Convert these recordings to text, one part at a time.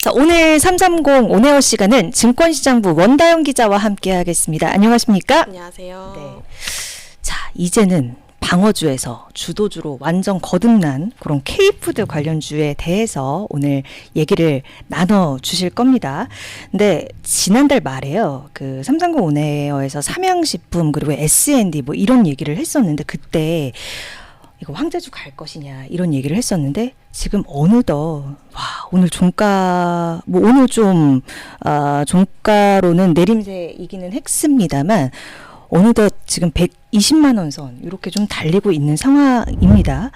자, 오늘 330 온에어 시간은 증권시장부 원다영 기자와 함께 하겠습니다. 안녕하십니까? 안녕하세요. 네. 자, 이제는 방어주에서 주도주로 완전 거듭난 그런 K푸드 관련주에 대해서 오늘 얘기를 나눠 주실 겁니다. 근데 지난달 말에요. 그 330 온에어에서 삼양식품 그리고 S&D 뭐 이런 얘기를 했었는데 그때 이거 황제주 갈 것이냐 이런 얘기를 했었는데 지금 어느덧 오늘 종가 뭐 오늘 좀 종가로는 내림세이기는 했습니다만 어느덧 지금 120만 원 선 이렇게 좀 달리고 있는 상황입니다.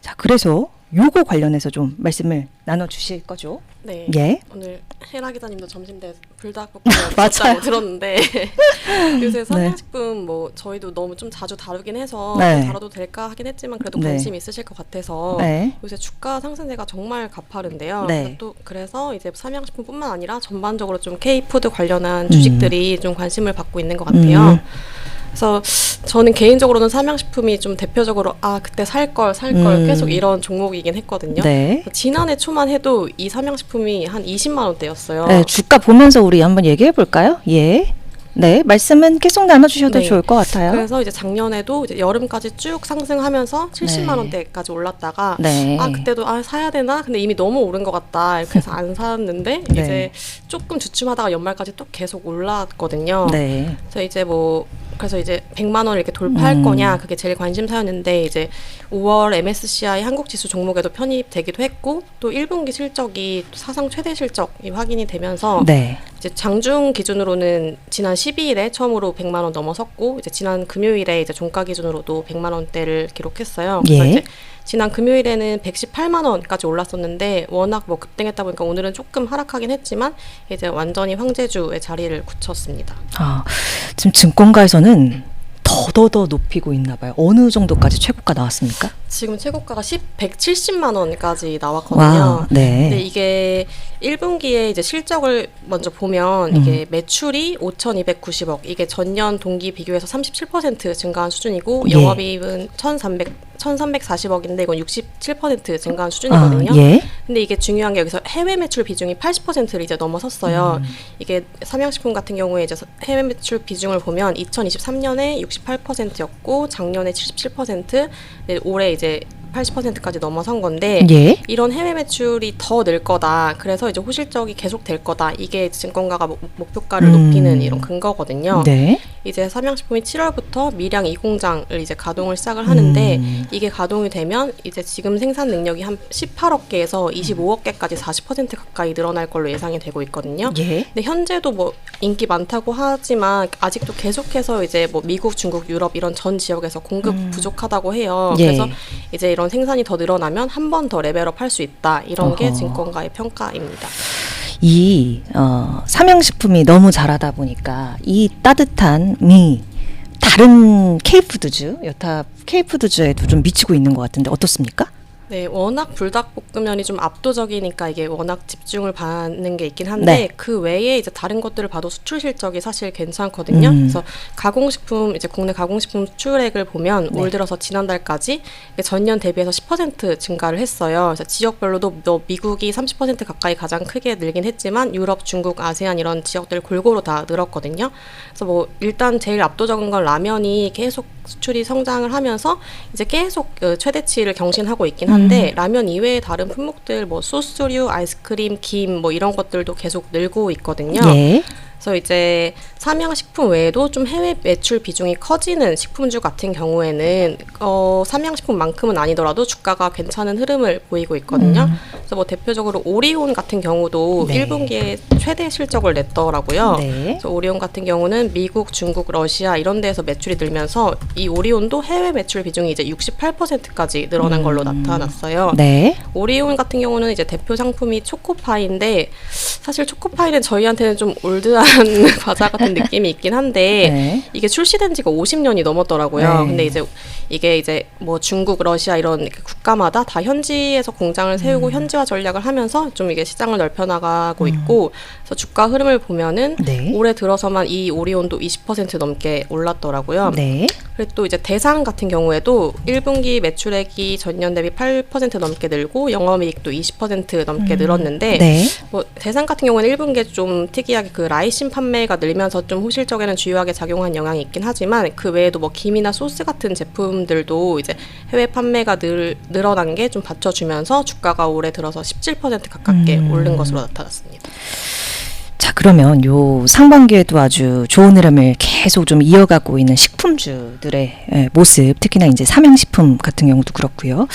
자, 그래서 요거 관련해서 좀 말씀을 나눠 주실 거죠? 네. 예. 오늘 혜라 기자님도 점심 때 불닭볶음면 맞아요. 드셨다고 들었는데 요새 삼양식품 뭐 저희도 너무 좀 자주 다루긴 해서 네. 다뤄도 될까 하긴 했지만 그래도 네. 관심이 있으실 것 같아서 네. 요새 주가 상승세가 정말 가파른데요. 네. 또 그래서 이제 삼양식품뿐만 아니라 전반적으로 좀 K푸드 관련한 주식들이 좀 관심을 받고 있는 것 같아요. 그래서 저는 개인적으로는 삼양식품이 좀 대표적으로 그때 살 걸 계속 이런 종목이긴 했거든요. 네. 지난해 초만 해도 이 삼양식품이 한 20만 원대였어요. 네, 주가 보면서 우리 한번 얘기해 볼까요? 예. 네, 말씀은 계속 나눠주셔도 네. 좋을 것 같아요. 그래서 이제 작년에도 이제 여름까지 쭉 상승하면서 70만 네. 원대까지 올랐다가 네. 그때도 사야 되나? 근데 이미 너무 오른 것 같다. 이렇게 해서 안 샀는데 네. 이제 조금 주춤하다가 연말까지 또 계속 올랐거든요. 네. 그래서 이제 100만 원을 이렇게 돌파할 거냐 그게 제일 관심사였는데 이제 5월 MSCI 한국지수 종목에도 편입되기도 했고 또 1분기 실적이 사상 최대 실적이 확인이 되면서 네. 이제 장중 기준으로는 지난 12일에 처음으로 100만 원 넘어섰고 이제 지난 금요일에 이제 종가 기준으로도 100만 원대를 기록했어요. 그래서 예. 이제 지난 금요일에는 118만 원까지 올랐었는데 워낙 뭐 급등했다 보니까 오늘은 조금 하락하긴 했지만 이제 완전히 황제주의 자리를 굳혔습니다. 지금 증권가에서는 더 높이고 있나 봐요. 어느 정도까지 최고가 나왔습니까? 지금 최고가가 170만 원까지 나왔거든요. 와, 네. 근데 이게 1분기에 이제 실적을 먼저 보면 이게 매출이 5,290억, 이게 전년 동기 비교해서 37% 증가한 수준이고 예. 영업이익은 1,340억인데 이건 67% 증가한 수준이거든요. 예. 근데 이게 중요한 게 여기서 해외 매출 비중이 80%를 이제 넘어섰어요. 이게 삼양식품 같은 경우에 이제 해외 매출 비중을 보면 2023년에 68%였고 작년에 77%, 올해 이제 80%까지 넘어선 건데 예. 이런 해외 매출이 더 늘 거다. 그래서 이제 호실적이 계속 될 거다. 이게 증권가가 목표가를 높이는 이런 근거거든요. 네. 이제 삼양식품이 7월부터 밀양 2공장을 이제 가동을 시작을 하는데 이게 가동이 되면 이제 지금 생산 능력이 한 18억 개에서 25억 개까지 40% 가까이 늘어날 걸로 예상이 되고 있거든요. 예. 근데 현재도 뭐 인기 많다고 하지만 아직도 계속해서 이제 뭐 미국, 중국, 유럽 이런 전 지역에서 공급 부족하다고 해요. 예. 그래서 이제 이런 생산이 더 늘어나면 한 번 더 레벨업 할 수 있다. 이런 게 증권가의 평가입니다. 이 삼양식품이 너무 잘하다 보니까 이 따뜻한 다른 K푸드주, 여타 K푸드주에도 좀 미치고 있는 것 같은데 어떻습니까? 네, 워낙 불닭볶음면이 좀 압도적이니까 이게 워낙 집중을 받는 게 있긴 한데 네. 그 외에 이제 다른 것들을 봐도 수출 실적이 사실 괜찮거든요. 그래서 가공식품, 이제 국내 가공식품 수출액을 보면 올 들어서 지난달까지 전년 대비해서 10% 증가를 했어요. 그래서 지역별로도 미국이 30% 가까이 가장 크게 늘긴 했지만 유럽, 중국, 아세안 이런 지역들 골고루 다 늘었거든요. 그래서 뭐 일단 제일 압도적인 건 라면이 계속 수출이 성장을 하면서 이제 계속 최대치를 경신하고 있긴 한데 라면 이외의 다른 품목들 뭐 소스류, 아이스크림, 김 뭐 이런 것들도 계속 늘고 있거든요. 예. 그래서 이제 삼양식품 외에도 좀 해외 매출 비중이 커지는 식품주 같은 경우에는 삼양식품만큼은 아니더라도 주가가 괜찮은 흐름을 보이고 있거든요. 그래서 뭐 대표적으로 오리온 같은 경우도 네. 1분기에 최대 실적을 냈더라고요. 네. 그래서 오리온 같은 경우는 미국, 중국, 러시아 이런 데서 매출이 늘면서 이 오리온도 해외 매출 비중이 이제 68%까지 늘어난 걸로 나타났어요. 네. 오리온 같은 경우는 이제 대표 상품이 초코파이인데 사실 초코파이는 저희한테는 좀 올드한 과자 같은 느낌이 있긴 한데 네. 이게 출시된 지가 50년이 넘었더라고요. 네. 근데 이게 이제 뭐 중국, 러시아 이런 국가마다 다 현지에서 공장을 세우고 현지화 전략을 하면서 좀 이게 시장을 넓혀나가고 있고, 그래서 주가 흐름을 보면은 네. 올해 들어서만 이 오리온도 20% 넘게 올랐더라고요. 네. 그리고 또 이제 대상 같은 경우에도 1분기 매출액이 전년 대비 8% 넘게 늘고 영업이익도 20% 넘게 늘었는데 네. 뭐 대상 같은 경우는 1분기에 좀 특이하게 그 라이신 판매가 늘면서 좀 호실적에는 주요하게 작용한 영향이 있긴 하지만 그 외에도 뭐 김이나 소스 같은 제품들도 이제 해외 판매가 늘어난 게 좀 받쳐주면서 주가가 올해 들어서 17% 가깝게 오른 것으로 나타났습니다. 자, 그러면 요 상반기에도 아주 좋은 흐름을 계속 좀 이어가고 있는 식품주들의 모습, 특히나 이제 삼양식품 같은 경우도 그렇고요.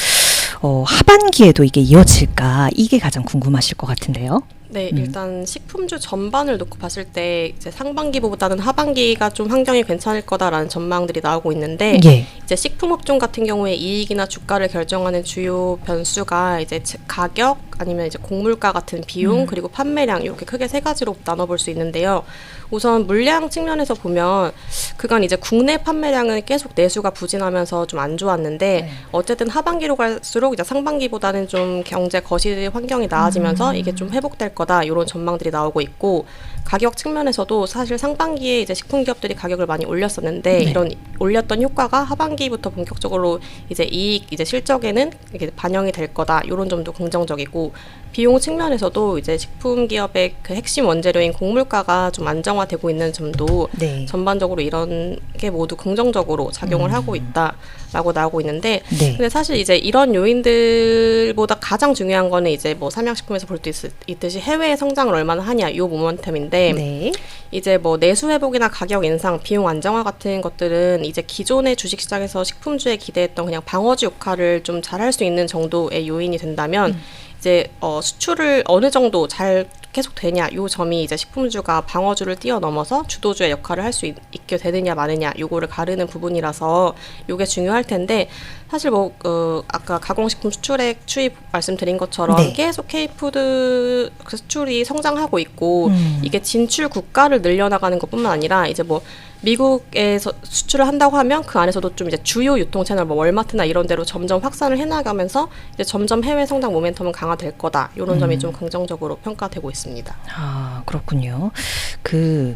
하반기에도 이게 이어질까? 이게 가장 궁금하실 것 같은데요. 네, 일단 식품주 전반을 놓고 봤을 때 이제 상반기보다는 하반기가 좀 환경이 괜찮을 거다라는 전망들이 나오고 있는데 예. 이제 식품업종 같은 경우에 이익이나 주가를 결정하는 주요 변수가 이제 가격 아니면 이제 곡물가 같은 비용 그리고 판매량 이렇게 크게 세 가지로 나눠볼 수 있는데요. 우선 물량 측면에서 보면 그간 이제 국내 판매량은 계속 내수가 부진하면서 좀 안 좋았는데 어쨌든 하반기로 갈수록 이제 상반기보다는 좀 경제 거시 환경이 나아지면서 이게 좀 회복될 거다 이런 전망들이 나오고 있고, 가격 측면에서도 사실 상반기에 이제 식품 기업들이 가격을 많이 올렸었는데 네. 이런 올렸던 효과가 하반기부터 본격적으로 이제 이익 이제 실적에는 이게 반영이 될 거다 이런 점도 긍정적이고, 비용 측면에서도 이제 식품 기업의 그 핵심 원재료인 곡물가가 좀 안정화되고 있는 점도 네. 전반적으로 이런 게 모두 긍정적으로 작용을 하고 있다라고 나오고 있는데, 네. 근데 사실 이제 이런 요인들보다 가장 중요한 거는 이제 뭐 삼양식품에서 볼 수 있듯이 해외 성장을 얼마나 하냐 이 모멘텀인데, 네. 이제 뭐 내수 회복이나 가격 인상, 비용 안정화 같은 것들은 이제 기존의 주식시장에서 식품주에 기대했던 그냥 방어주 역할을 좀 잘할 수 있는 정도의 요인이 된다면 이제 수출을 어느 정도 잘 계속 되냐 요 점이 이제 식품주가 방어주를 뛰어넘어서 주도주의 역할을 할 수 있게 되느냐 마느냐 요거를 가르는 부분이라서 요게 중요할 텐데, 사실 뭐 아까 가공식품 수출액 추입 말씀드린 것처럼 네. 계속 K푸드 수출이 성장하고 있고 이게 진출 국가를 늘려나가는 것뿐만 아니라 이제 뭐 미국에서 수출을 한다고 하면 그 안에서도 좀 이제 주요 유통 채널 뭐 월마트나 이런 데로 점점 확산을 해나가면서 이제 점점 해외 성장 모멘텀은 강화될 거다 이런 점이 좀 긍정적으로 평가되고 있습니다. 아, 그렇군요. 그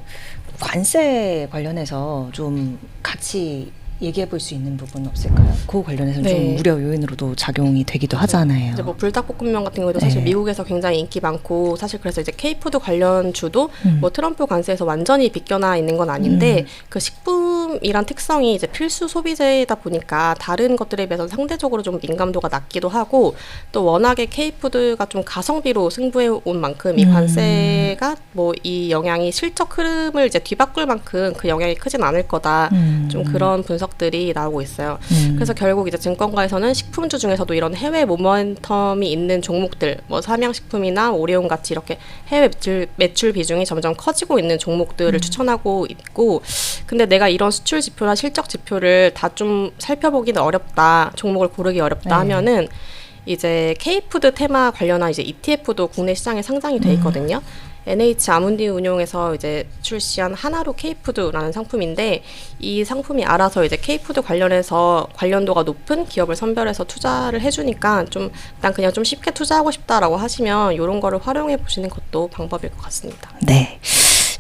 관세 관련해서 좀 같이 얘기해 볼 수 있는 부분 없을까요? 그 관련해서 네. 좀 우려 요인으로도 작용이 되기도 하잖아요. 이제 뭐 불닭볶음면 같은 경우도 사실 네. 미국에서 굉장히 인기 많고, 사실 그래서 이제 K푸드 관련주도 뭐 트럼프 관세에서 완전히 비껴나 있는 건 아닌데 그 식품이란 특성이 이제 필수 소비재이다 보니까 다른 것들에 비해서 상대적으로 좀 민감도가 낮기도 하고, 또 워낙에 K푸드가 좀 가성비로 승부해 온 만큼 이 관세가 뭐 이 영향이 실적 흐름을 이제 뒤바꿀 만큼 그 영향이 크진 않을 거다. 좀 그런 분석들이 나오고 있어요. 그래서 결국 이제 증권가에서는 식품주 중에서도 이런 해외 모멘텀이 있는 종목들, 뭐 삼양식품이나 오리온 같이 이렇게 해외 매출 비중이 점점 커지고 있는 종목들을 추천하고 있고, 근데 내가 이런 수출 지표나 실적 지표를 다 좀 살펴보기는 어렵다, 종목을 고르기 어렵다 하면은 이제 K푸드 테마 관련한 이제 ETF도 국내 시장에 상장이 돼 있거든요. NH 아문디 운용에서 이제 출시한 하나로 K푸드라는 상품인데, 이 상품이 알아서 이제 K푸드 관련해서 관련도가 높은 기업을 선별해서 투자를 해주니까 좀 난 그냥 좀 쉽게 투자하고 싶다라고 하시면 이런 거를 활용해 보시는 것도 방법일 것 같습니다. 네.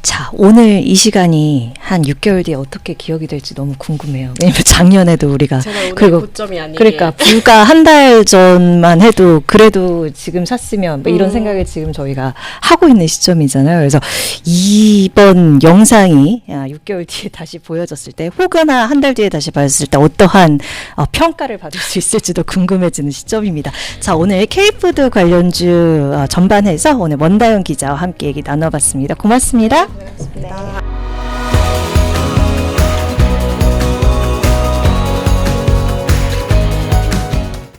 자, 오늘 이 시간이 한 6개월 뒤에 어떻게 기억이 될지 너무 궁금해요. 왜냐면 작년에도 우리가 제가 오늘 그리고 고점이 아니에요. 그러니까 불과 한 달 전만 해도 그래도 지금 샀으면 뭐 이런 생각을 지금 저희가 하고 있는 시점이잖아요. 그래서 이번 영상이 6개월 뒤에 다시 보여졌을 때, 혹은 한 달 뒤에 다시 봤을 때 어떠한 평가를 받을 수 있을지도 궁금해지는 시점입니다. 자, 오늘 K푸드 관련주 전반해서 오늘 원다연 기자와 함께 얘기 나눠봤습니다. 고맙습니다. 고맙습니다.